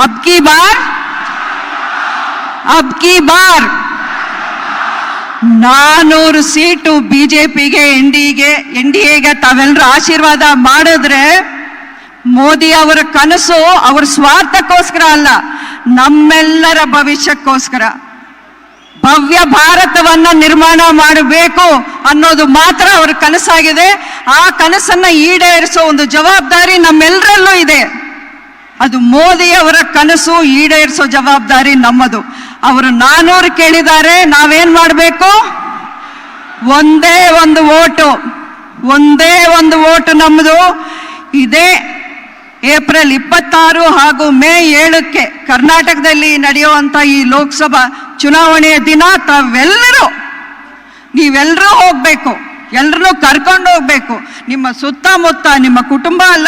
ಅಬ್ ಕಿ bar 400 seat ಬಿಜೆಪಿಗೆ, NDAಗೆ ತಾವೆಲ್ಲರೂ ಆಶೀರ್ವಾದ ಮಾಡಿದ್ರೆ ಮೋದಿ ಅವರ ಕನಸು ಅವರ ಸ್ವಾರ್ಥಕ್ಕೋಸ್ಕರ ಅಲ್ಲ, ನಮ್ಮೆಲ್ಲರ ಭವಿಷ್ಯಕ್ಕೋಸ್ಕರ ಭವ್ಯ ಭಾರತವನ್ನ ನಿರ್ಮಾಣ ಮಾಡಬೇಕು ಅನ್ನೋದು ಮಾತ್ರ ಅವರ ಕನಸಾಗಿದೆ. ಆ ಕನಸನ್ನ ಈಡೇರಿಸೋ ಒಂದು ಜವಾಬ್ದಾರಿ ನಮ್ಮೆಲ್ಲರಲ್ಲೂ ಇದೆ. ಅದು ಮೋದಿ ಅವರ ಕನಸು ಈಡೇರಿಸೋ ಜವಾಬ್ದಾರಿ ನಮ್ಮದು. ಅವರು 400 ಕೇಳಿದ್ದಾರೆ, ನಾವೇನ್ ಮಾಡಬೇಕು? ಒಂದೇ ಒಂದು ಓಟು ನಮ್ಮದು. ಇದೇ ಏಪ್ರಿಲ್ 26 ಹಾಗೂ ಮೇ 7ಕ್ಕೆ ಕರ್ನಾಟಕದಲ್ಲಿ ನಡೆಯುವಂತ ಈ ಲೋಕಸಭಾ ಚುನಾವಣೆಯ ದಿನ ನೀವೆಲ್ಲರೂ ಹೋಗ್ಬೇಕು, ಎಲ್ಲರನ್ನೂ ಕರ್ಕೊಂಡು ಹೋಗ್ಬೇಕು. ನಿಮ್ಮ ಸುತ್ತಮುತ್ತ ನಿಮ್ಮ ಕುಟುಂಬ ಅಲ್ಲ,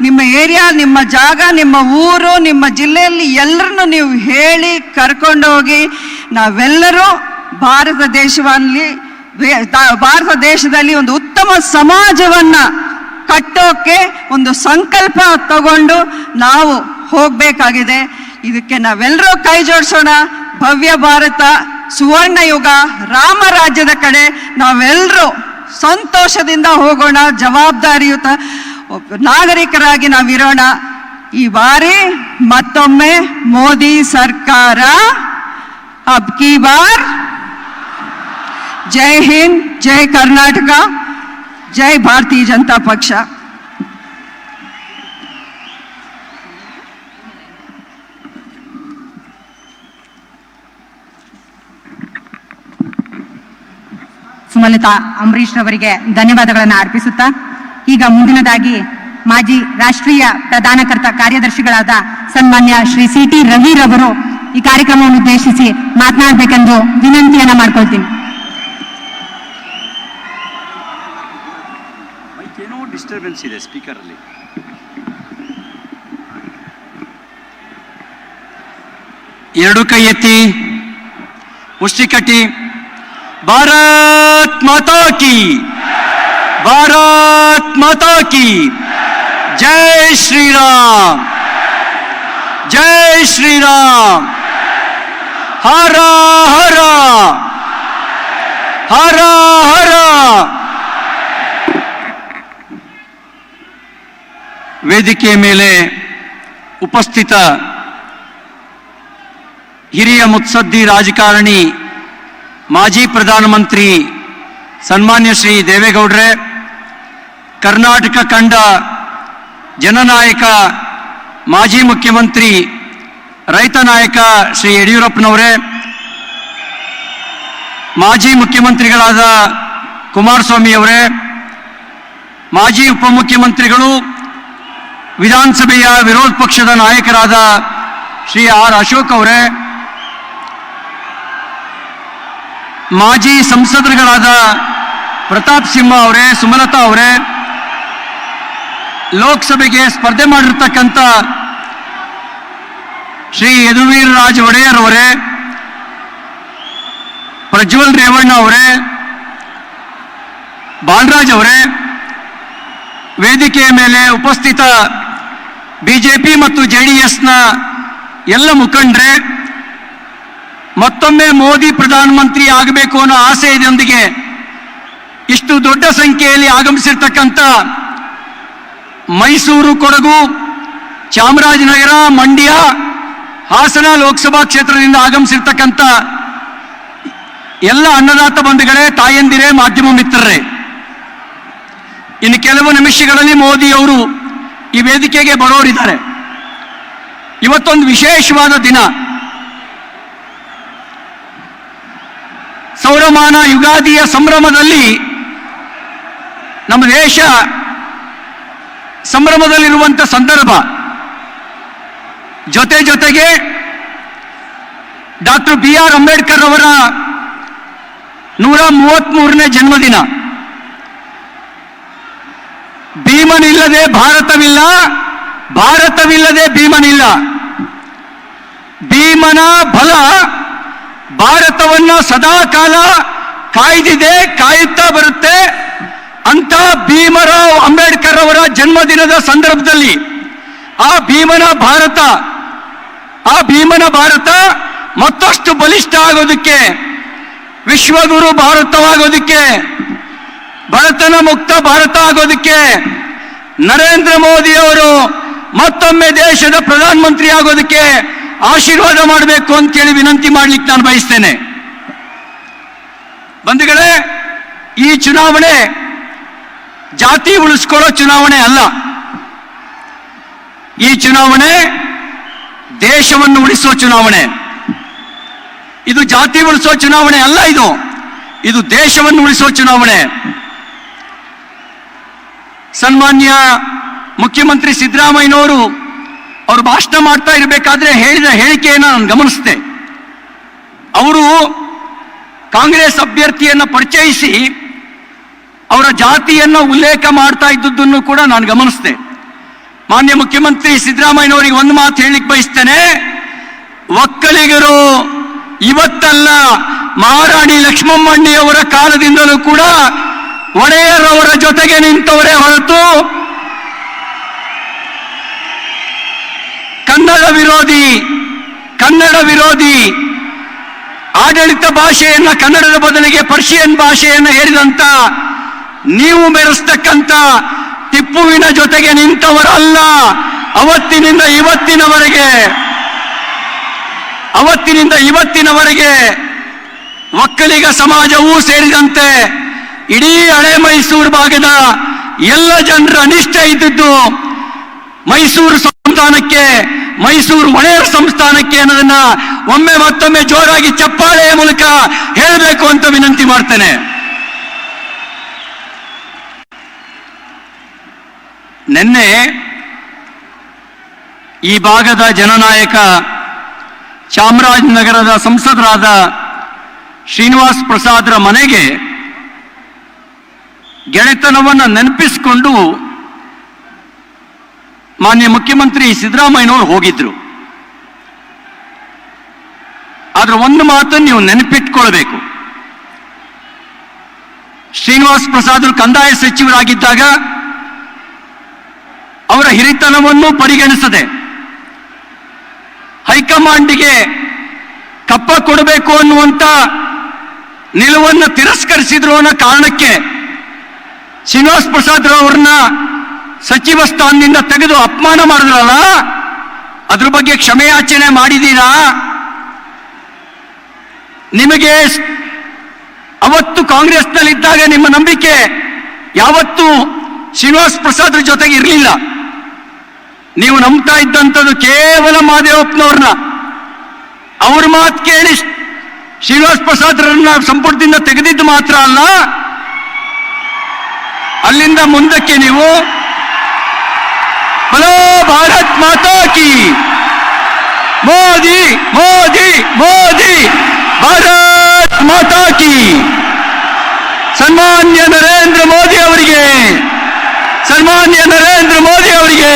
ನಿಮ್ಮ ಏರಿಯಾ, ನಿಮ್ಮ ಜಾಗ, ನಿಮ್ಮ ಊರು, ನಿಮ್ಮ ಜಿಲ್ಲೆಯಲ್ಲಿ ಎಲ್ಲರನ್ನು ನೀವು ಹೇಳಿ ಕರ್ಕೊಂಡು ಹೋಗಿ ನಾವೆಲ್ಲರೂ ಭಾರತ ದೇಶದಲ್ಲಿ ಒಂದು ಉತ್ತಮ ಸಮಾಜವನ್ನ ಕಟ್ಟೋಕೆ ಒಂದು ಸಂಕಲ್ಪ ತಗೊಂಡು ನಾವು ಹೋಗ್ಬೇಕಾಗಿದೆ. ಇದಕ್ಕೆ ನಾವೆಲ್ಲರೂ ಕೈ ಜೋಡಿಸೋಣ. ಭವ್ಯ ಭಾರತ, ಸುವರ್ಣ ಯುಗ, ರಾಮರಾಜ್ಯದ ಕಡೆ ನಾವೆಲ್ಲರೂ ಸಂತೋಷದಿಂದ ಹೋಗೋಣ. ಜವಾಬ್ದಾರಿಯುತ ನಾಗರಿಕರಾಗಿ ನಾವಿರೋಣ. ಈ ಬಾರಿ ಮತ್ತೊಮ್ಮೆ ಮೋದಿ ಸರ್ಕಾರ ಅಬ್ ಕಿ ಬಾರ್. ಜೈ ಹಿಂದ್, ಜೈ ಕರ್ನಾಟಕ, ಜೈ ಭಾರತೀಯ ಜನತಾ ಪಕ್ಷ. ಸುಮಲತಾ ಅಂಬರೀಶ್ ರವರಿಗೆ ಧನ್ಯವಾದಗಳನ್ನು ಅರ್ಪಿಸುತ್ತಾ, ಈಗ ಮುಂದಿನದಾಗಿ ಮಾಜಿ ರಾಷ್ಟ್ರೀಯ ಪ್ರಧಾನ ಕಾರ್ಯದರ್ಶಿಗಳಾದ ಸನ್ಮಾನ್ಯ ಶ್ರೀ CT ರವಿ ರವರು ಈ ಕಾರ್ಯಕ್ರಮವನ್ನು ಉದ್ದೇಶಿಸಿ ಮಾತನಾಡಬೇಕೆಂದು ವಿನಂತಿಯನ್ನ ಮಾಡ್ಕೊಳ್ತೀನಿ. ಡಿಸ್ಟರ್ಬೆನ್ಸ್ ಇದೆ ಸ್ಪೀಕರ್ ಅಲ್ಲಿ. ಎರಡು ಕೈ ಎತ್ತಿ, ಮುಷ್ಟಿ ಕಟ್ಟಿ. ಭಾರತ್ ಮಾತಾ ಕಿ, ಭಾರತ್ ಮಾತಾ ಕಿ, ಜೈ ಶ್ರೀರಾಮ್, ಜೈ ಶ್ರೀರಾಮ್, ಹರ ಹರ ಹರ ಹರ. ವೇದಿಕೆಯ ಮೇಲೆ ಉಪಸ್ಥಿತ ಹಿರಿಯ ಮುತ್ಸದ್ದಿ ರಾಜಕಾರಣಿ, ಮಾಜಿ ಪ್ರಧಾನಮಂತ್ರಿ ಸನ್ಮಾನ್ಯ ಶ್ರೀ ದೇವೇಗೌಡರೇ, ಕರ್ನಾಟಕ ಕಂಡ ಜನನಾಯಕ ಮಾಜಿ ಮುಖ್ಯಮಂತ್ರಿ ರೈತ ನಾಯಕ ಶ್ರೀ ಯಡಿಯೂರಪ್ಪನವರೇ, ಮಾಜಿ ಮುಖ್ಯಮಂತ್ರಿಗಳಾದ ಕುಮಾರಸ್ವಾಮಿ ಅವರೇ, ಮಾಜಿ ಉಪಮುಖ್ಯಮಂತ್ರಿಗಳು ವಿಧಾನಸಭೆಯ ವಿರೋಧ ಪಕ್ಷದ ನಾಯಕರಾದ ಶ್ರೀ ಆರ್ ಅಶೋಕ್ ಅವರೇ, ಮಾಜಿ ಸಂಸದರುಗಳಾದ ಪ್ರತಾಪ್ ಸಿಂಹ ಅವರೇ, ಸುಮಲತಾ ಅವರೇ, ಲೋಕಸಭೆಗೆ ಸ್ಪರ್ಧೆ ಮಾಡಿರ್ತಕ್ಕಂಥ ಶ್ರೀ ಯದುವೀರ್ ರಾಜ್ ಒಡೆಯರ್ ಅವರೇ, ಪ್ರಜ್ವಲ್ ರೇವಣ್ಣ ಅವರೇ, ಬಾಲರಾಜ್ ಅವರೇ, ವೇದಿಕೆಯ ಮೇಲೆ ಉಪಸ್ಥಿತ ಬಿಜೆಪಿ ಮತ್ತು JDSನ ಎಲ್ಲ ಮುಖಂಡರೇ, ಮತ್ತೊಮ್ಮೆ ಮೋದಿ ಪ್ರಧಾನಮಂತ್ರಿ ಆಗಬೇಕು ಅನ್ನೋ ಆಸೆಯೊಂದಿಗೆ ಇಷ್ಟು ದೊಡ್ಡ ಸಂಖ್ಯೆಯಲ್ಲಿ ಆಗಮಿಸಿರ್ತಕ್ಕಂಥ ಮೈಸೂರು, ಕೊಡಗು, ಚಾಮರಾಜನಗರ, ಮಂಡ್ಯ, ಹಾಸನ ಲೋಕಸಭಾ ಕ್ಷೇತ್ರದಿಂದ ಆಗಮಿಸಿರ್ತಕ್ಕಂಥ ಎಲ್ಲ ಅನ್ನದಾತ ಬಂಧುಗಳೇ, ತಾಯಂದಿರೇ, ಮಾಧ್ಯಮ ಮಿತ್ರರೇ, ಇನ್ನು ಕೆಲವು ನಿಮಿಷಗಳಲ್ಲಿ ಮೋದಿ ಅವರು ಈ ವೇದಿಕೆಗೆ ಬರೋರಿದ್ದಾರೆ. ಇವತ್ತೊಂದು ವಿಶೇಷವಾದ ದಿನ. ಸೌರಮಾನ ಯುಗಾದಿಯ ಸಂಭ್ರಮದಲ್ಲಿ ನಮ್ಮ ದೇಶ ಸಂಭ್ರಮದಲ್ಲಿರುವಂಥ ಸಂದರ್ಭ. ಜೊತೆಗೆ ಡಾಕ್ಟರ್ BR ಅಂಬೇಡ್ಕರ್ ಅವರ 133ನೇ ಜನ್ಮದಿನ. ಭೀಮನಿಲ್ಲದೆ ಭಾರತವಿಲ್ಲ, ಭಾರತವಿಲ್ಲದೆ ಭೀಮನಿಲ್ಲ. ಭೀಮನ ಬಲ ಭಾರತವನ್ನ ಸದಾ ಕಾಲ ಕಾಯ್ದಿದೆ, ಕಾಯುತ್ತಾ ಬರುತ್ತೆ. ಅಂತ ಭೀಮರಾವ್ ಅಂಬೇಡ್ಕರ್ ಅವರ ಜನ್ಮದಿನದ ಸಂದರ್ಭದಲ್ಲಿ ಆ ಭೀಮನ ಭಾರತ ಮತ್ತಷ್ಟು ಬಲಿಷ್ಠ ಆಗೋದಕ್ಕೆ, ವಿಶ್ವಗುರು ಭಾರತವಾಗೋದಕ್ಕೆ, ಬಡತನ ಮುಕ್ತ ಭಾರತ ಆಗೋದಕ್ಕೆ ನರೇಂದ್ರ ಮೋದಿ ಅವರು ಮತ್ತೊಮ್ಮೆ ದೇಶದ ಪ್ರಧಾನಮಂತ್ರಿ ಆಗೋದಕ್ಕೆ ಆಶೀರ್ವಾದ ಮಾಡಬೇಕು ಅಂತೇಳಿ ವಿನಂತಿ ಮಾಡ್ಲಿಕ್ಕೆ ನಾನು ಬಯಸ್ತೇನೆ. ಬಂಧುಗಳೇ, ಈ ಚುನಾವಣೆ ಜಾತಿ ಉಳಿಸ್ಕೊಳ್ಳೋ ಚುನಾವಣೆ ಅಲ್ಲ. ಈ ಚುನಾವಣೆ ದೇಶವನ್ನು ಉಳಿಸೋ ಚುನಾವಣೆ. ಇದು ಜಾತಿ ಉಳಿಸೋ ಚುನಾವಣೆ ಅಲ್ಲ, ಇದು ದೇಶವನ್ನು ಉಳಿಸೋ ಚುನಾವಣೆ. ಸನ್ಮಾನ್ಯ ಮುಖ್ಯಮಂತ್ರಿ ಸಿದ್ದರಾಮಯ್ಯನವರು ಅವರು ಭಾಷಣ ಮಾಡ್ತಾ ಇರಬೇಕಾದ್ರೆ ಹೇಳಿದ ಹೇಳಿಕೆಯನ್ನು ನಾನು ಗಮನಿಸಿದೆ. ಅವರು ಕಾಂಗ್ರೆಸ್ ಅಭ್ಯರ್ಥಿಯನ್ನು ಪರಿಚಯಿಸಿ ಅವರ ಜಾತಿಯನ್ನು ಉಲ್ಲೇಖ ಮಾಡ್ತಾ ಇದ್ದದ್ದನ್ನು ಕೂಡ ನಾನು ಗಮನಿಸಿದೆ. ಮಾನ್ಯ ಮುಖ್ಯಮಂತ್ರಿ ಸಿದ್ದರಾಮಯ್ಯನವರಿಗೆ ಒಂದು ಮಾತು ಹೇಳಲಿಕ್ಕೆ ಬಯಸ್ತೇನೆ. ಒಕ್ಕಲಿಗರು ಇವತ್ತಲ್ಲ, ಮಹಾರಾಣಿ ಲಕ್ಷ್ಮಮ್ಮಣ್ಣಿಯವರ ಕಾಲದಿಂದಲೂ ಕೂಡ ಒಡೆಯರವರ ಜೊತೆಗೆ ನಿಂತವರೇ ಹೊರತು ಕನ್ನಡ ವಿರೋಧಿ ಆಡಳಿತ ಭಾಷೆಯನ್ನ ಕನ್ನಡದ ಬದಲಿಗೆ ಪರ್ಷಿಯನ್ ಭಾಷೆಯನ್ನು ಹೇರಿದಂತ ನೀವು ಮೆರೆಸ್ತಕ್ಕಂಥ ಟಿಪ್ಪುವಿನ ಜೊತೆಗೆ ನಿಂತವರಲ್ಲ. ಅವತ್ತಿನಿಂದ ಇವತ್ತಿನವರೆಗೆ ಒಕ್ಕಲಿಗ ಸಮಾಜವೂ ಸೇರಿದಂತೆ ಇಡೀ ಹಳೆ ಮೈಸೂರು ಭಾಗದ ಎಲ್ಲ ಜನರ ಅನಿಷ್ಟ ಇದ್ದದ್ದು ಮೈಸೂರು ಸಂಸ್ಥಾನಕ್ಕೆ, ಮೈಸೂರು ಒಡೆಯರ್ ಸಂಸ್ಥಾನಕ್ಕೆ ಅನ್ನೋದನ್ನ ಒಮ್ಮೆ ಮತ್ತೊಮ್ಮೆ ಜೋರಾಗಿ ಚಪ್ಪಾಳೆಯ ಮೂಲಕ ಹೇಳಬೇಕು ಅಂತ ವಿನಂತಿ ಮಾಡ್ತೇನೆ. ನಿನ್ನೆ ಈ ಭಾಗದ ಜನನಾಯಕ ಚಾಮರಾಜನಗರದ ಸಂಸದರಾದ ಶ್ರೀನಿವಾಸ್ ಪ್ರಸಾದ್ರ ಮನೆಗೆ ಗೆಳೆತನವನ್ನು ನೆನಪಿಸಿಕೊಂಡು ಮಾನ್ಯ ಮುಖ್ಯಮಂತ್ರಿ ಸಿದ್ದರಾಮಯ್ಯನವರು ಹೋಗಿದ್ರು. ಆದ್ರೆ ಒಂದು ಮಾತನ್ನು ನೀವು ನೆನಪಿಟ್ಕೊಳ್ಬೇಕು. ಶ್ರೀನಿವಾಸ್ ಪ್ರಸಾದರು ಕಂದಾಯ ಸಚಿವರಾಗಿದ್ದಾಗ ಅವರ ಹಿರಿತನವನ್ನು ಪರಿಗಣಿಸದೆ ಹೈಕಮಾಂಡ್ಗೆ ಕಪ್ಪ ಕೊಡಬೇಕು ಅನ್ನುವಂತ ನಿಲುವನ್ನು ತಿರಸ್ಕರಿಸಿದ್ರು ಅನ್ನೋ ಕಾರಣಕ್ಕೆ ಶ್ರೀನಿವಾಸ್ ಪ್ರಸಾದ್ ಅವರನ್ನ ಸಚಿವ ಸ್ಥಾನದಿಂದ ತೆಗೆದು ಅಪಮಾನ ಮಾಡಿದ್ರಲ್ಲ, ಅದ್ರ ಬಗ್ಗೆ ಕ್ಷಮೆಯಾಚನೆ ಮಾಡಿದ್ದೀರಾ? ನಿಮಗೆ ಅವತ್ತು ಕಾಂಗ್ರೆಸ್ನಲ್ಲಿದ್ದಾಗ ನಿಮ್ಮ ನಂಬಿಕೆ ಯಾವತ್ತೂ ಶ್ರೀನಿವಾಸ್ ಪ್ರಸಾದ್ ಜೊತೆಗೆ ಇರಲಿಲ್ಲ. ನೀವು ನಂಬ್ತಾ ಇದ್ದಂಥದ್ದು ಕೇವಲ ಮಹದೇವಪ್ಪನವ್ರನ್ನ. ಅವ್ರ ಮಾತು ಕೇಳಿ ಶ್ರೀನಿವಾಸ್ ಪ್ರಸಾದ್ರನ್ನ ಸಂಪುಟದಿಂದ ತೆಗೆದಿದ್ದು ಮಾತ್ರ ಅಲ್ಲ, ಅಲ್ಲಿಂದ ಮುಂದಕ್ಕೆ ನೀವು ಬಲೋ ಭಾರತ್ ಮಾತಾ ಕಿ, ಮೋದಿ ಮೋದಿ ಮೋದಿ, ಭಾರತ್ ಮಾತಾ ಕಿ, ಸನ್ಮಾನ್ಯ ನರೇಂದ್ರ ಮೋದಿ ಅವರಿಗೆ, ಸನ್ಮಾನ್ಯ ನರೇಂದ್ರ ಮೋದಿ ಅವರಿಗೆ,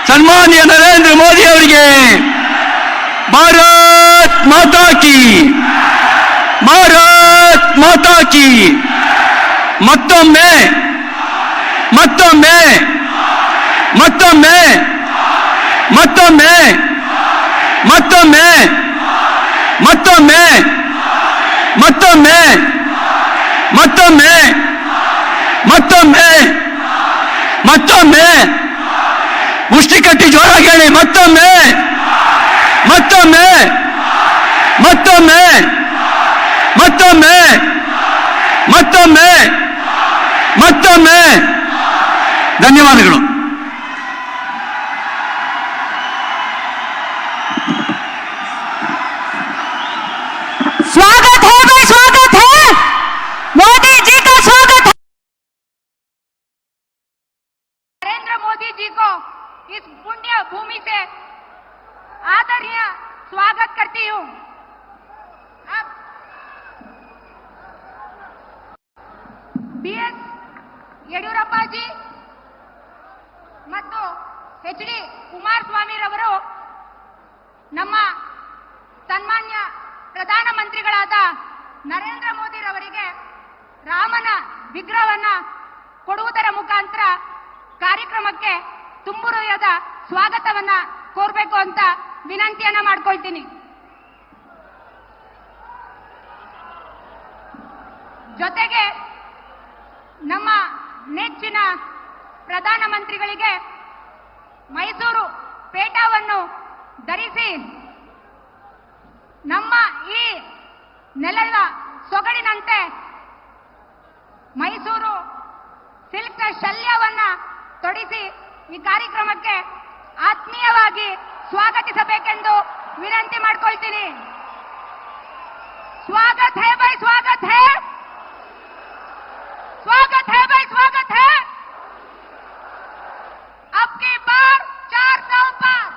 ಸನ್ಮಾನ್ಯ ನರೇಂದ್ರ ಮೋದಿ ಅವರಿಗೆ, ಭಾರತ್ ಮಾತಾ ಕಿ, ಭಾರತ್ ಮಾತಾ ಕಿ. ಮತ್ತೊಮ್ಮೆ ಮತ್ತೊಮ್ಮೆ ಮತ್ತೊಮ್ಮೆ ಮತ್ತೊಮ್ಮೆ ಮತ್ತೊಮ್ಮೆ ಮತ್ತೊಮ್ಮೆ ಮತ್ತೊಮ್ಮೆ ಮತ್ತೊಮ್ಮೆ ಮತ್ತೊಮ್ಮೆ ಮತ್ತೊಮ್ಮೆ ಮುಷ್ಟಿ ಕಟ್ಟಿ ಜೋರಾಗಿ ಹೇಳಿ. ಮತ್ತೊಮ್ಮೆ ಮತ್ತೊಮ್ಮೆ ಮತ್ತೊಮ್ಮೆ ಮತ್ತೊಮ್ಮೆ ಮತ್ತೊಮ್ಮೆ ಮತ್ತೊಮ್ಮೆ. ಧನ್ಯವಾದಗಳು. स्वागत है भाई, स्वागत है, मोदी जी का स्वागत है। नरेंद्र मोदी जी को इस पुण्य भूमि से आदरणीय स्वागत करती हूँ. अब BS ಯಡಿಯೂರಪ್ಪ ಜಿ ಮತ್ತು HD ಕುಮಾರಸ್ವಾಮಿ ರವರು ನಮ್ಮ ಸನ್ಮಾನ್ಯ ಪ್ರಧಾನಮಂತ್ರಿಗಳಾದ ನರೇಂದ್ರ ಮೋದಿ ರವರಿಗೆ ರಾಮನ ವಿಗ್ರಹವನ್ನ ಕೊಡುವುದರ ಮುಖಾಂತರ ಕಾರ್ಯಕ್ರಮಕ್ಕೆ ತುಂಬು ಹೃದಯದ ಸ್ವಾಗತವನ್ನ ಕೋರಬೇಕು ಅಂತ ವಿನಂತಿಯನ್ನ ಮಾಡ್ಕೊಳ್ತೀನಿ. ಜೊತೆಗೆ ನಮ್ಮ ನೆಚ್ಚಿನ ಪ್ರಧಾನಮಂತ್ರಿಗಳಿಗೆ ಮೈಸೂರು ಪೇಟವನ್ನು ಧರಿಸಿ ನಮ್ಮ ಈ ನೆಲದ ಸೊಗಡಿನಂತೆ ಮೈಸೂರು ಸಿಲ್ಕ್ ಶಲ್ಯವನ್ನ ತೊಡಿಸಿ ಈ ಕಾರ್ಯಕ್ರಮಕ್ಕೆ ಆತ್ಮೀಯವಾಗಿ ಸ್ವಾಗತಿಸಬೇಕೆಂದು ವಿನಂತಿ ಮಾಡ್ಕೊಳ್ತೀನಿ. स्वागत है भाई, स्वागत है, स्वागत है भाई, स्वागत है। अब की बार 400 पार,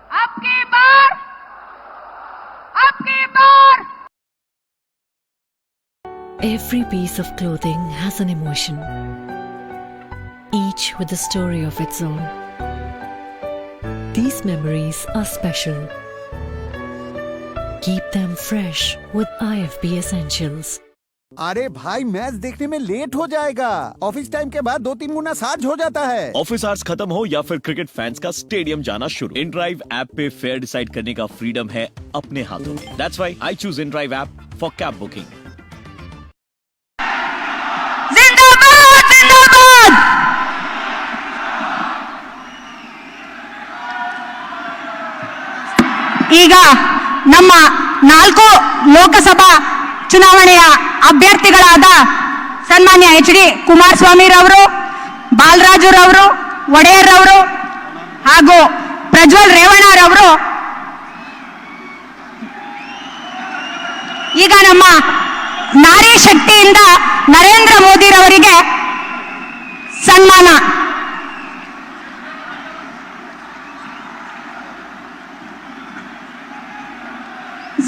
अब की बार, अब की बार। Every piece of clothing has an emotion, each with a story of its own. These memories are special. Keep them fresh with IFB Essentials. अरे भाई, मैच देखने में लेट हो जाएगा। ऑफिस टाइम के बाद 2-3 गुना चार्ज हो जाता है। ऑफिस आवर्स खत्म हो या फिर क्रिकेट फैंस का स्टेडियम जाना शुरू, InDrive ऐप पे फेयर डिसाइड करने का फ्रीडम है अपने हाथों में। That's why I choose InDrive app for cab booking. जिंदाबाद जिंदाबाद। ಈಗ ನಮ್ಮ 4 ಲೋಕಸಭಾ ಚುನಾವಣೆಯ ಅಭ್ಯರ್ಥಿಗಳಾದ ಸನ್ಮಾನ್ಯ HD ಕುಮಾರಸ್ವಾಮಿ ರವರು, ಬಾಲರಾಜು ರವರು, ಒಡೆಯರ್ ರವರು ಹಾಗೂ ಪ್ರಜ್ವಲ್ ರೇವಣ್ಣ ರವರು ಈಗ ನಮ್ಮ ನಾರಿ ಶಕ್ತಿಯಿಂದ ನರೇಂದ್ರ ಮೋದಿ ರವರಿಗೆ ಸನ್ಮಾನ.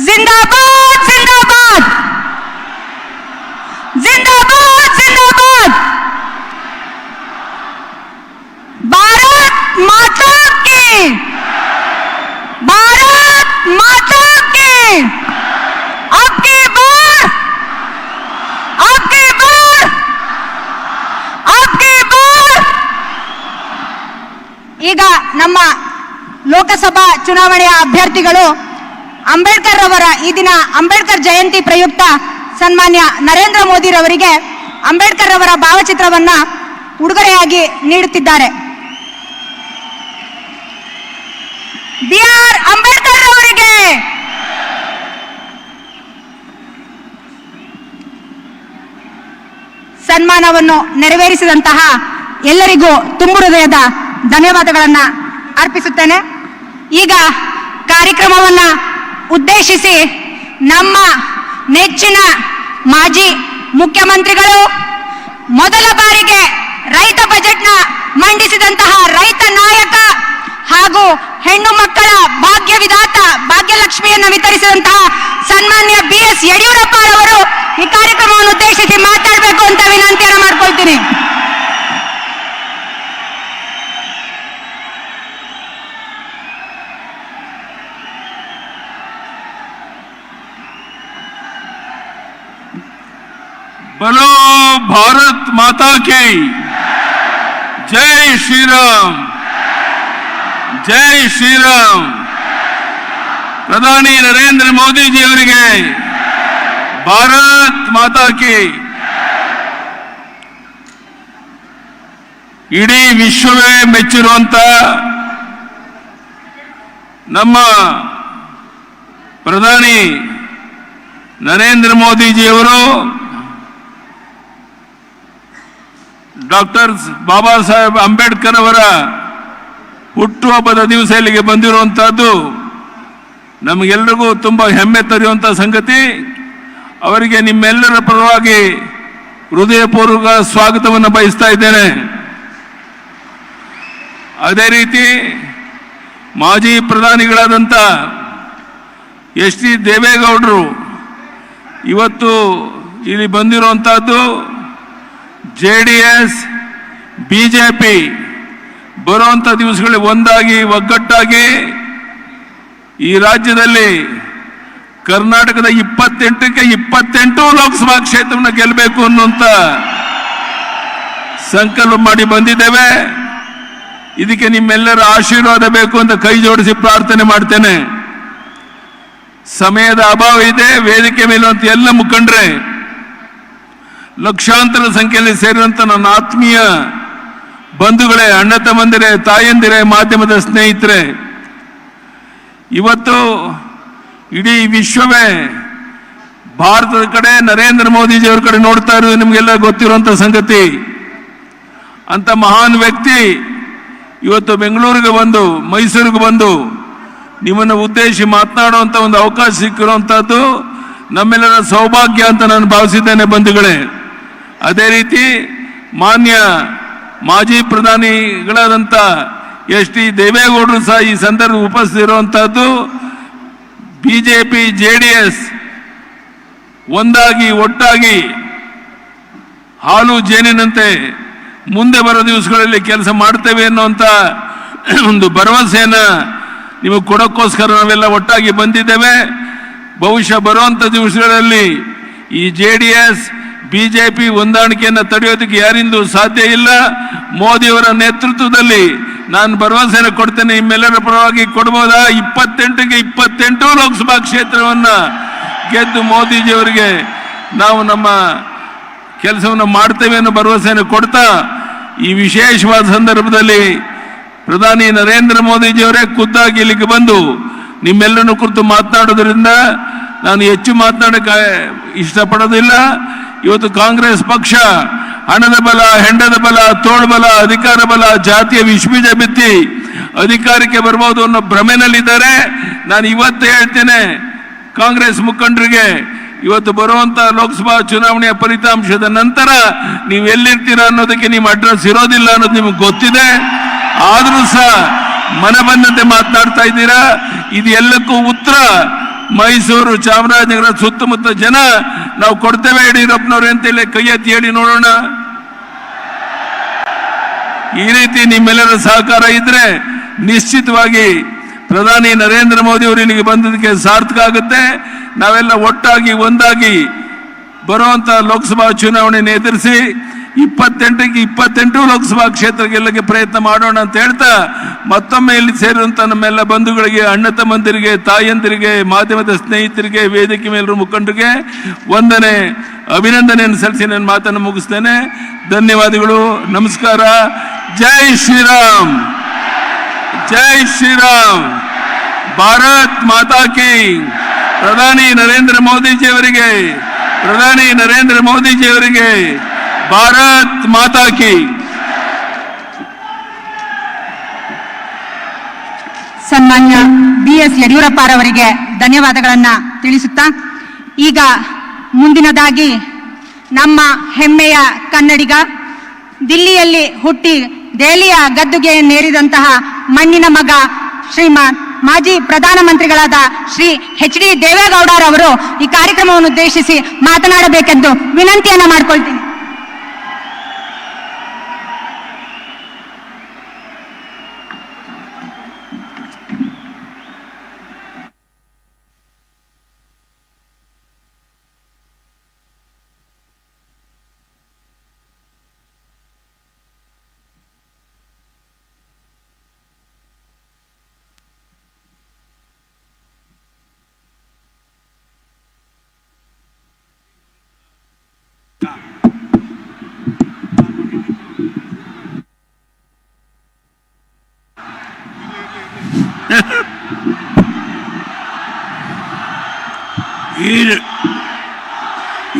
जिंदाबाद जिंदाबाद जिंदाबाद जिंदाबाद। भारत माता की, भारत माता की। अब की बार, अब की बार, अब की बार। ಈಗ ನಮ್ಮ ಲೋಕಸಭಾ ಚುನಾವಣೆಯ ಅಭ್ಯರ್ಥಿಗಳು ಅಂಬೇಡ್ಕರ್ ರವರ ಈ ದಿನ ಅಂಬೇಡ್ಕರ್ ಜಯಂತಿ ಪ್ರಯುಕ್ತ ಸನ್ಮಾನ್ಯ ನರೇಂದ್ರ ಮೋದಿ ರವರಿಗೆ ಅಂಬೇಡ್ಕರ್ ರವರ ಭಾವಚಿತ್ರವನ್ನ ಉಡುಗೊರೆಯಾಗಿ ನೀಡುತ್ತಿದ್ದಾರೆ. BR ಅಂಬೇಡ್ಕರ್ ರವರಿಗೆ ಸನ್ಮಾನವನ್ನು ನೆರವೇರಿಸಿದಂತಹ ಎಲ್ಲರಿಗೂ ತುಂಬು ಹೃದಯದ ಧನ್ಯವಾದಗಳನ್ನ ಅರ್ಪಿಸುತ್ತೇನೆ. ಈಗ ಕಾರ್ಯಕ್ರಮವನ್ನ ಉದ್ದೇಶಿಸಿ ನಮ್ಮ ನೆಚ್ಚಿನ ಮಾಜಿ ಮುಖ್ಯಮಂತ್ರಿಗಳು ಮೊದಲ ಬಾರಿಗೆ ರೈತ ಬಜೆಟ್ನ ಮಂಡಿಸಿದಂತಹ ರೈತ ನಾಯಕ ಹಾಗೂ ಹೆಣ್ಣು ಮಕ್ಕಳ ಭಾಗ್ಯ ವಿಧಾತ ಭಾಗ್ಯಲಕ್ಷ್ಮಿಯನ್ನು ವಿತರಿಸಿದಂತಹ ಸನ್ಮಾನ್ಯ BS ಯಡಿಯೂರಪ್ಪ ಅವರು ಈ ಕಾರ್ಯಕ್ರಮವನ್ನು ಉದ್ದೇಶಿಸಿ ಮಾತಾಡಬೇಕು ಅಂತ ವಿನಂತಿಯನ್ನು ಮಾಡ್ಕೊಳ್ತೀನಿ. बोलो भारत माता की जय श्री राम, जय श्री राम। ಪ್ರಧಾನಿ ನರೇಂದ್ರ ಮೋದಿಜಿ ಅವರಿಗೆ ಭಾರತ್ ಮಾತಾ ಕಿ. ಇಡೀ ವಿಶ್ವವೇ ಮೆಚ್ಚಿರುವಂತ ನಮ್ಮ ಪ್ರಧಾನಿ ನರೇಂದ್ರ ಮೋದಿಜಿಯವರು ಡಾಕ್ಟರ್ ಬಾಬಾ ಸಾಹೇಬ್ ಅಂಬೇಡ್ಕರ್ ಅವರ ಹುಟ್ಟುಹಬ್ಬದ ದಿವಸ ಇಲ್ಲಿಗೆ ಬಂದಿರುವಂತಹದ್ದು ನಮಗೆಲ್ಲರಿಗೂ ತುಂಬಾ ಹೆಮ್ಮೆ ತರುವಂತಹ ಸಂಗತಿ. ಅವರಿಗೆ ನಿಮ್ಮೆಲ್ಲರ ಪರವಾಗಿ ಹೃದಯಪೂರ್ವಕ ಸ್ವಾಗತವನ್ನು ಬಯಸ್ತಾ ಇದ್ದೇನೆ. ಅದೇ ರೀತಿ ಮಾಜಿ ಪ್ರಧಾನಿಗಳಾದಂಥ HD ದೇವೇಗೌಡರು ಇವತ್ತು ಇಲ್ಲಿ ಬಂದಿರುವಂತಹದ್ದು JDS BJP ಬರುವಂಥ ದಿವಸಗಳಲ್ಲಿ ಒಂದಾಗಿ ಒಗ್ಗಟ್ಟಾಗಿ ಈ ರಾಜ್ಯದಲ್ಲಿ ಕರ್ನಾಟಕದ 28ಕ್ಕೆ 28 ಲೋಕಸಭಾ ಕ್ಷೇತ್ರವನ್ನು ಗೆಲ್ಲಬೇಕು ಅನ್ನುವಂಥ ಸಂಕಲ್ಪ ಮಾಡಿ ಬಂದಿದ್ದೇವೆ. ಇದಕ್ಕೆ ನಿಮ್ಮೆಲ್ಲರ ಆಶೀರ್ವಾದ ಬೇಕು ಅಂತ ಕೈ ಜೋಡಿಸಿ ಪ್ರಾರ್ಥನೆ ಮಾಡ್ತೇನೆ. ಸಮಯದ ಅಭಾವ ಇದೆ. ವೇದಿಕೆ ಮೇಲುವಂತ ಎಲ್ಲ ಮುಖಂಡರೇ, ಲಕ್ಷಾಂತರ ಸಂಖ್ಯೆಯಲ್ಲಿ ಸೇರಿದಂತ ನನ್ನ ಆತ್ಮೀಯ ಬಂಧುಗಳೇ, ಅಣ್ಣ ತಮ್ಮಂದಿರೇ, ತಾಯಂದಿರೇ, ಮಾಧ್ಯಮದ ಸ್ನೇಹಿತರೆ, ಇವತ್ತು ಇಡೀ ವಿಶ್ವವೇ ಭಾರತದ ಕಡೆ, ನರೇಂದ್ರ ಮೋದಿಜಿಯವರ ಕಡೆ ನೋಡ್ತಾ ಇರೋದು ನಿಮಗೆಲ್ಲ ಗೊತ್ತಿರುವಂತ ಸಂಗತಿ. ಅಂತ ಮಹಾನ್ ವ್ಯಕ್ತಿ ಇವತ್ತು ಬೆಂಗಳೂರಿಗೆ ಬಂದು, ಮೈಸೂರಿಗೆ ಬಂದು ನಿಮ್ಮನ್ನು ಉದ್ದೇಶಿಸಿ ಮಾತನಾಡುವಂತ ಒಂದು ಅವಕಾಶ ಸಿಕ್ಕಿರುವಂತಹದ್ದು ನಮ್ಮೆಲ್ಲರ ಸೌಭಾಗ್ಯ ಅಂತ ನಾನು ಭಾವಿಸಿದ್ದೇನೆ ಬಂಧುಗಳೇ. ಅದೇ ರೀತಿ ಮಾನ್ಯ ಮಾಜಿ ಪ್ರಧಾನಿಗಳಾದಂಥ ಎಚ್.ಡಿ. ದೇವೇಗೌಡರು ಸಹ ಈ ಸಂದರ್ಭ ಉಪಸ್ಥಿತಿರುವಂತಹದ್ದು. ಬಿಜೆಪಿ ಜೆಡಿಎಸ್ ಒಂದಾಗಿ ಒಟ್ಟಾಗಿ ಹಾಲು ಜೇನಿನಂತೆ ಮುಂದೆ ಬರೋ ದಿವಸಗಳಲ್ಲಿ ಕೆಲಸ ಮಾಡ್ತೇವೆ ಅನ್ನುವಂಥ ಒಂದು ಭರವಸೆಯನ್ನ ನಿಮಗೆ ಕೊಡೋಕ್ಕೋಸ್ಕರ ನಾವೆಲ್ಲ ಒಟ್ಟಾಗಿ ಬಂದಿದ್ದೇವೆ. ಬಹುಶಃ ಬರುವಂಥ ದಿವಸಗಳಲ್ಲಿ ಈ ಜೆಡಿಎಸ್ ಬಿಜೆಪಿ ಹೊಂದಾಣಿಕೆಯನ್ನು ತಡೆಯೋದಕ್ಕೆ ಯಾರಿಂದೂ ಸಾಧ್ಯ ಇಲ್ಲ. ಮೋದಿಯವರ ನೇತೃತ್ವದಲ್ಲಿ ನಾನು ಭರವಸೆಯನ್ನು ಕೊಡ್ತೇನೆ. ನಿಮ್ಮೆಲ್ಲರ ಪರವಾಗಿ ಕೊಡ್ಬೋದಾ? 28ಕ್ಕೆ 28 ಲೋಕಸಭಾ ಕ್ಷೇತ್ರವನ್ನ ಗೆದ್ದು ಮೋದಿಜಿಯವರಿಗೆ ನಾವು ನಮ್ಮ ಕೆಲಸವನ್ನು ಮಾಡ್ತೇವೆ ಅನ್ನೋ ಭರವಸೆಯನ್ನು ಕೊಡ್ತಾ, ಈ ವಿಶೇಷವಾದ ಸಂದರ್ಭದಲ್ಲಿ ಪ್ರಧಾನಿ ನರೇಂದ್ರ ಮೋದಿಜಿಯವರೇ ಖುದ್ದಾಗಿ ಇಲ್ಲಿಗೆ ಬಂದು ನಿಮ್ಮೆಲ್ಲರನ್ನು ಕುರಿತು ಮಾತನಾಡೋದ್ರಿಂದ ನಾನು ಹೆಚ್ಚು ಮಾತನಾಡಕ್ಕೆ ಇಷ್ಟಪಡೋದಿಲ್ಲ. ಇವತ್ತು ಕಾಂಗ್ರೆಸ್ ಪಕ್ಷ ಹಣದ ಬಲ, ಹೆಂಡದ ಬಲ, ತೋಳ್ಬಲ, ಅಧಿಕಾರ ಬಲ, ಜಾತಿಯ ವಿಷಬೀಜ ಬಿತ್ತಿ ಅಧಿಕಾರಕ್ಕೆ ಬರ್ಬೋದು ಅನ್ನೋ ಭ್ರಮೆನಲ್ಲಿದ್ದಾರೆ. ನಾನು ಇವತ್ತು ಹೇಳ್ತೇನೆ ಕಾಂಗ್ರೆಸ್ ಮುಖಂಡರಿಗೆ, ಇವತ್ತು ಬರುವಂತ ಲೋಕಸಭಾ ಚುನಾವಣೆಯ ಫಲಿತಾಂಶದ ನಂತರ ನೀವು ಎಲ್ಲಿರ್ತೀರಾ ಅನ್ನೋದಕ್ಕೆ ನಿಮ್ಮ ಅಡ್ರೆಸ್ ಇರೋದಿಲ್ಲ ಅನ್ನೋದು ನಿಮಗೆ ಗೊತ್ತಿದೆ. ಆದರೂ ಸಹ ಮನ ಬಂದಂತೆ ಮಾತನಾಡ್ತಾ ಇದ್ದೀರಾ. ಇದು ಎಲ್ಲಕ್ಕೂ ಉತ್ತರ ಮೈಸೂರು, ಚಾಮರಾಜನಗರ ಸುತ್ತಮುತ್ತ ಜನ ನಾವು ಕೊಡ್ತೇವೆ ಯಡಿಯೂರಪ್ಪನವ್ರೆ ಅಂತೇಳಿ ಕೈ ಎತ್ತಿ ಹೇಳಿ ನೋಡೋಣ. ಈ ರೀತಿ ನಿಮ್ಮೆಲ್ಲರ ಸಹಕಾರ ಇದ್ರೆ ನಿಶ್ಚಿತವಾಗಿ ಪ್ರಧಾನಿ ನರೇಂದ್ರ ಮೋದಿ ಅವರು ಇಲ್ಲಿಗೆ ಬಂದದಕ್ಕೆ ಸಾರ್ಥಕ ಆಗುತ್ತೆ. ನಾವೆಲ್ಲ ಒಟ್ಟಾಗಿ ಒಂದಾಗಿ ಬರುವಂತ ಲೋಕಸಭಾ ಚುನಾವಣೆಯನ್ನು ಎದುರಿಸಿ 28ಕ್ಕೆ 28 ಲೋಕಸಭಾ ಕ್ಷೇತ್ರ ಗೆಲ್ಲಕ್ಕೆ ಪ್ರಯತ್ನ ಮಾಡೋಣ ಅಂತ ಹೇಳ್ತಾ, ಮತ್ತೊಮ್ಮೆ ಇಲ್ಲಿ ಸೇರಿರುವಂತ ನಮ್ಮೆಲ್ಲ ಬಂಧುಗಳಿಗೆ, ಅಣ್ಣ ತಮ್ಮಂದಿರಿಗೆ, ತಾಯಂದಿರಿಗೆ, ಮಾಧ್ಯಮದ ಸ್ನೇಹಿತರಿಗೆ, ವೇದಿಕೆ ಮೇಲಿರುವ ಮುಖಂಡರಿಗೆ ವಂದನೆ, ಅಭಿನಂದನೆಯನ್ನು ಸಲ್ಲಿಸಿ ನನ್ನ ಮಾತನ್ನು ಮುಗಿಸ್ತೇನೆ. ಧನ್ಯವಾದಗಳು. ನಮಸ್ಕಾರ. ಜೈ ಶ್ರೀರಾಮ್, ಜೈ ಶ್ರೀರಾಮ್. ಭಾರತ್ ಮಾತಾ ಕಿ. ಪ್ರಧಾನಿ ನರೇಂದ್ರ ಮೋದಿಜಿಯವರಿಗೆ, ಪ್ರಧಾನಿ ನರೇಂದ್ರ ಮೋದಿಜಿಯವರಿಗೆ ಭಾರತ್ ಮಾತಾ ಕಿ. ಸನ್ಮಾನ್ಯ ಬಿ.ಎಸ್. ಯಡಿಯೂರಪ್ಪರವರಿಗೆ ಧನ್ಯವಾದಗಳನ್ನ ತಿಳಿಸುತ್ತಾ, ಈಗ ಮುಂದಿನದಾಗಿ ನಮ್ಮ ಹೆಮ್ಮೆಯ ಕನ್ನಡಿಗ, ದಿಲ್ಲಿಯಲ್ಲಿ ಹುಟ್ಟಿ ದೆಹಲಿಯ ಗದ್ದುಗೆಯನ್ನೇರಿದಂತಹ ಮಣ್ಣಿನ ಮಗ, ಶ್ರೀಮಾನ್ ಮಾಜಿ ಪ್ರಧಾನಮಂತ್ರಿಗಳಾದ ಶ್ರೀ ಎಚ್.ಡಿ. ದೇವೇಗೌಡರವರು ಈ ಕಾರ್ಯಕ್ರಮವನ್ನು ಉದ್ದೇಶಿಸಿ ಮಾತನಾಡಬೇಕೆಂದು ವಿನಂತಿಯನ್ನ ಮಾಡಿಕೊಳ್ತೀನಿ.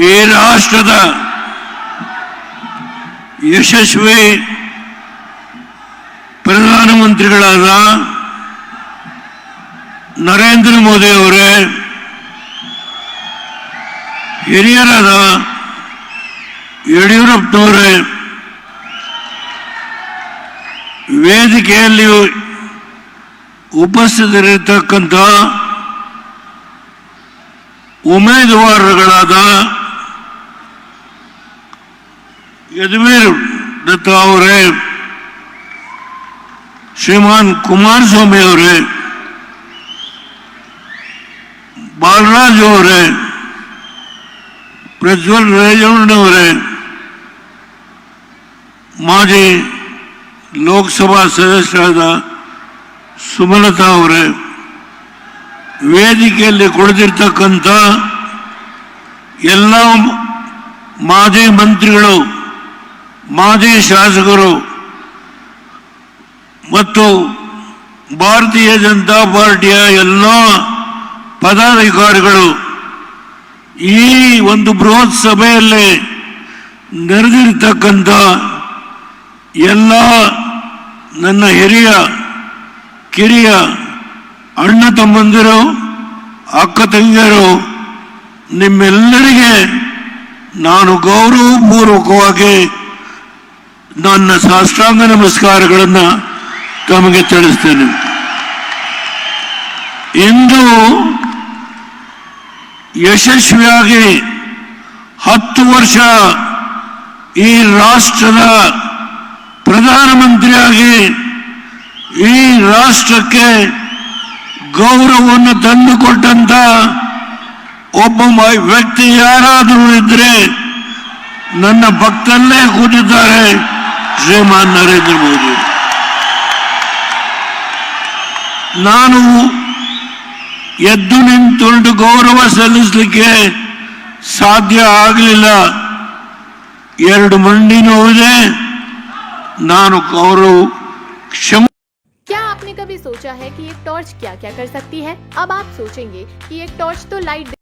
ಈ ರಾಷ್ಟ್ರದ ಯಶಸ್ವಿ ಪ್ರಧಾನಮಂತ್ರಿಗಳಾದ ನರೇಂದ್ರ ಮೋದಿ ಅವರೇ, ಹಿರಿಯರಾದ ಯಡಿಯೂರಪ್ಪನವರೇ, ವೇದಿಕೆಯಲ್ಲಿ ಉಪಸ್ಥಿತರಿರತಕ್ಕಂಥ ಉಮೇದುವಾರಗಳಾದ ಯದುವೀರ್ ದತ್ತ ಅವರೇ, ಶ್ರೀಮಾನ್ ಕುಮಾರಸ್ವಾಮಿ ಅವರೇ, ಬಾಲರಾಜ್ ಅವರೇ, ಪ್ರಜ್ವಲ್ ರೇವಣ್ಣವರೇ, ಮಾಜಿ ಲೋಕಸಭಾ ಸದಸ್ಯರಾದ ಸುಮಲತಾ ಅವರೇ, ವೇದಿಕೆಯಲ್ಲಿ ಕುಳಿತಿರ್ತಕ್ಕಂಥ ಎಲ್ಲ ಮಾಜಿ ಮಂತ್ರಿಗಳು, ಮಾಜಿ ಶಾಸಕರು ಮತ್ತು ಭಾರತೀಯ ಜನತಾ ಪಾರ್ಟಿಯ ಎಲ್ಲ ಪದಾಧಿಕಾರಿಗಳು ಈ ಒಂದು ಬೃಹತ್ ಸಭೆಯಲ್ಲಿ ನೆರೆದಿರ್ತಕ್ಕಂಥ ಎಲ್ಲ ನನ್ನ ಹಿರಿಯ ಕಿರಿಯ ಅಣ್ಣ ತಮ್ಮಂದಿರು, ಅಕ್ಕ ತಂಗಿಯರು, ನಿಮ್ಮೆಲ್ಲರಿಗೆ ನಾನು ಗೌರವಪೂರ್ವಕವಾಗಿ ನನ್ನ ಸಾಷ್ಟಾಂಗ ನಮಸ್ಕಾರಗಳನ್ನು ತಮಗೆ ತಿಳಿಸ್ತೇನೆ. ಇಂದು ಯಶಸ್ವಿಯಾಗಿ 10 ವರ್ಷ ಈ ರಾಷ್ಟ್ರದ ಪ್ರಧಾನಮಂತ್ರಿಯಾಗಿ ಈ ರಾಷ್ಟ್ರಕ್ಕೆ ಗೌರವವನ್ನು ತಂದುಕೊಟ್ಟಂತ ಒಬ್ಬ ವ್ಯಕ್ತಿ ಯಾರಾದರೂ ಇದ್ರೆ ನನ್ನ ಪಕ್ಕದಲ್ಲೇ ಕೂತಿದ್ದಾರೆ ಶ್ರೀಮಾನ್ ನರೇಂದ್ರ ಮೋದಿ. ನಾನು ಎದ್ದು ನಿಂತುಕೊಂಡು ಗೌರವ ಸಲ್ಲಿಸಲಿಕ್ಕೆ ಸಾಧ್ಯ ಆಗಲಿಲ್ಲ. 2 ಮಂಡಿ ನೋವಿದೆ. ನಾನು ಗೌರವ ಕ್ಷಮ. क्या आपने कभी सोचा है कि एक टॉर्च क्या क्या कर सकती है? अब आप सोचेंगे कि एक टॉर्च तो लाइट